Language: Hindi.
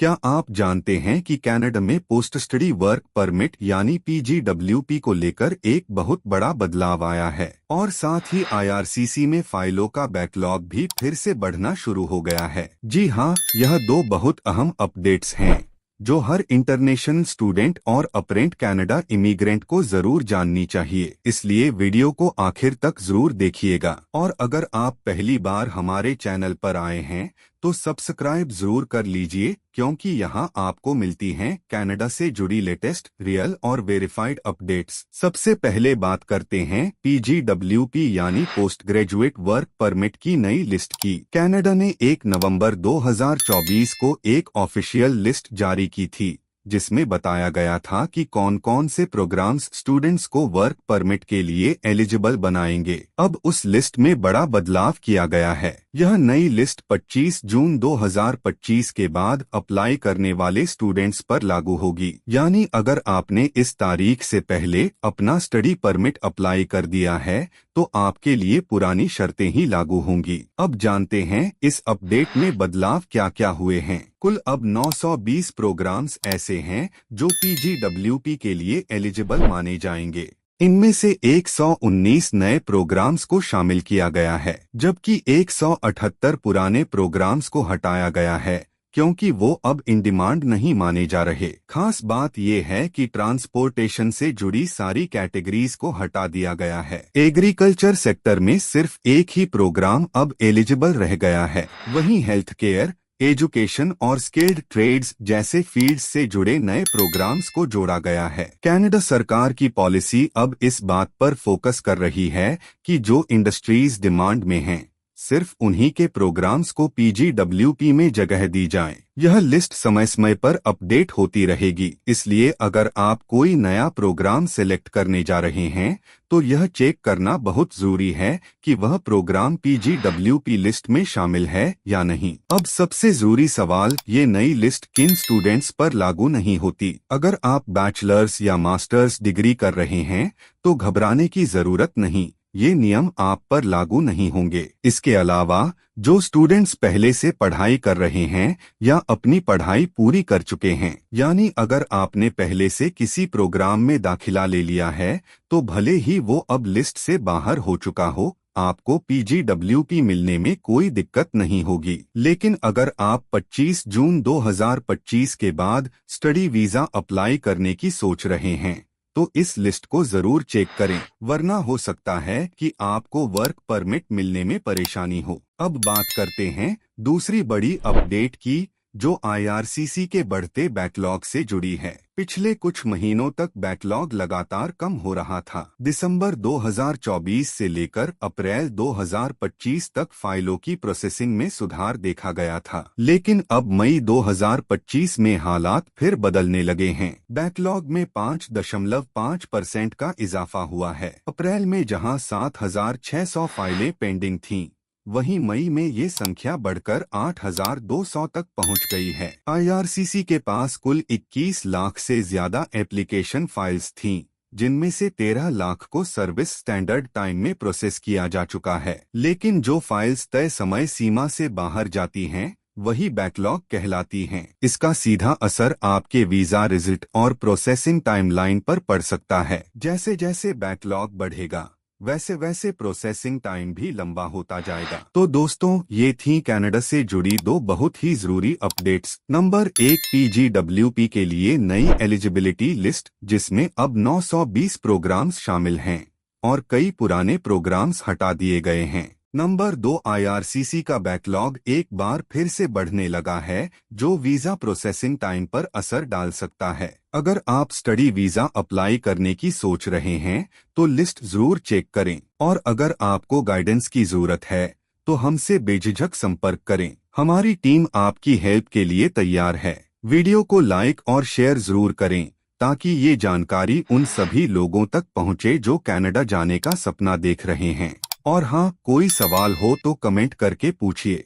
क्या आप जानते हैं कि कनाडा में पोस्ट स्टडी वर्क परमिट यानी PGWP को लेकर एक बहुत बड़ा बदलाव आया है और साथ ही IRCC में फाइलों का बैकलॉग भी फिर से बढ़ना शुरू हो गया है। जी हाँ, यह दो बहुत अहम अपडेट्स हैं जो हर इंटरनेशनल स्टूडेंट और अपरेंट कनाडा इमिग्रेंट को जरूर जाननी चाहिए, इसलिए वीडियो को आखिर तक जरूर देखिएगा। और अगर आप पहली बार हमारे चैनल पर आए हैं तो सब्सक्राइब जरूर कर लीजिए, क्योंकि यहां आपको मिलती हैं कनाडा से जुड़ी लेटेस्ट, रियल और वेरीफाइड अपडेट्स। सबसे पहले बात करते हैं PGWP यानी पोस्ट ग्रेजुएट वर्क परमिट की नई लिस्ट की। कनाडा ने 1 नवंबर 2024 को एक ऑफिशियल लिस्ट जारी की थी जिसमें बताया गया था कि कौन कौन से प्रोग्राम्स स्टूडेंट्स को वर्क परमिट के लिए एलिजिबल बनाएंगे। अब उस लिस्ट में बड़ा बदलाव किया गया है। यह नई लिस्ट 25 जून 2025 के बाद अप्लाई करने वाले स्टूडेंट्स पर लागू होगी, यानी अगर आपने इस तारीख से पहले अपना स्टडी परमिट अप्लाई कर दिया है तो आपके लिए पुरानी शर्तें ही लागू होंगी। अब जानते हैं इस अपडेट में बदलाव क्या क्या हुए हैं। कुल अब 920 प्रोग्राम्स ऐसे हैं जो PGWP के लिए एलिजिबल माने जाएंगे। इनमें से 119 नए प्रोग्राम्स को शामिल किया गया है, जबकि 178 पुराने प्रोग्राम्स को हटाया गया है क्योंकि वो अब इन डिमांड नहीं माने जा रहे। खास बात यह है कि ट्रांसपोर्टेशन से जुड़ी सारी कैटेगरीज को हटा दिया गया है। एग्रीकल्चर सेक्टर में सिर्फ एक ही प्रोग्राम अब एलिजिबल रह गया है। वहीं हेल्थ केयर, एजुकेशन और स्किल्ड ट्रेड्स जैसे फील्ड्स से जुड़े नए प्रोग्राम्स को जोड़ा गया है। कनाडा सरकार की पॉलिसी अब इस बात पर फोकस कर रही है कि जो इंडस्ट्रीज डिमांड में हैं, सिर्फ उन्हीं के प्रोग्राम्स को PGWP में जगह दी जाए। यह लिस्ट समय समय पर अपडेट होती रहेगी, इसलिए अगर आप कोई नया प्रोग्राम सिलेक्ट करने जा रहे हैं तो यह चेक करना बहुत जरूरी है कि वह प्रोग्राम PGWP लिस्ट में शामिल है या नहीं। अब सबसे जरूरी सवाल, ये नई लिस्ट किन स्टूडेंट्स पर लागू नहीं होती। अगर आप बैचलर्स या मास्टर्स डिग्री कर रहे हैं तो घबराने की जरूरत नहीं, ये नियम आप पर लागू नहीं होंगे। इसके अलावा जो स्टूडेंट्स पहले से पढ़ाई कर रहे हैं या अपनी पढ़ाई पूरी कर चुके हैं, यानी अगर आपने पहले से किसी प्रोग्राम में दाखिला ले लिया है तो भले ही वो अब लिस्ट से बाहर हो चुका हो, आपको PGWP मिलने में कोई दिक्कत नहीं होगी। लेकिन अगर आप 25 जून 2025 के बाद स्टडी वीजा अप्लाई करने की सोच रहे हैं तो इस लिस्ट को जरूर चेक करें, वरना हो सकता है कि आपको वर्क परमिट मिलने में परेशानी हो। अब बात करते हैं दूसरी बड़ी अपडेट की, जो IRCC के बढ़ते बैकलॉग से जुड़ी है। पिछले कुछ महीनों तक बैकलॉग लगातार कम हो रहा था। दिसंबर 2024 से लेकर अप्रैल 2025 तक फाइलों की प्रोसेसिंग में सुधार देखा गया था, लेकिन अब मई 2025 में हालात फिर बदलने लगे हैं। बैकलॉग में 5.5% का इजाफा हुआ है। अप्रैल में जहां 7,600 फाइलें पेंडिंग थीं, वहीं मई में ये संख्या बढ़कर 8,200 तक पहुंच गई है। IRCC के पास कुल 21 लाख से ज्यादा एप्लीकेशन फाइल्स थीं, जिनमें से 13 लाख को सर्विस स्टैंडर्ड टाइम में प्रोसेस किया जा चुका है। लेकिन जो फाइल्स तय समय सीमा से बाहर जाती हैं, वही बैकलॉग कहलाती हैं। इसका सीधा असर आपके वीजा रिजल्ट और प्रोसेसिंग टाइमलाइन पर पड़ सकता है। जैसे जैसे बैकलॉग बढ़ेगा वैसे वैसे प्रोसेसिंग टाइम भी लंबा होता जाएगा। तो दोस्तों, ये थी कनाडा से जुड़ी दो बहुत ही जरूरी अपडेट्स। नंबर 1, PGWP के लिए नई एलिजिबिलिटी लिस्ट, जिसमें अब 920 प्रोग्राम्स शामिल हैं और कई पुराने प्रोग्राम्स हटा दिए गए हैं। नंबर 2, IRCC का बैकलॉग एक बार फिर से बढ़ने लगा है, जो वीजा प्रोसेसिंग टाइम पर असर डाल सकता है। अगर आप स्टडी वीजा अप्लाई करने की सोच रहे हैं तो लिस्ट जरूर चेक करें, और अगर आपको गाइडेंस की जरूरत है तो हमसे बेझिझक संपर्क करें। हमारी टीम आपकी हेल्प के लिए तैयार है। वीडियो को लाइक और शेयर जरूर करें ताकि ये जानकारी उन सभी लोगों तक पहुंचे जो कनाडा जाने का सपना देख रहे हैं। और हाँ, कोई सवाल हो तो कमेंट करके पूछिए।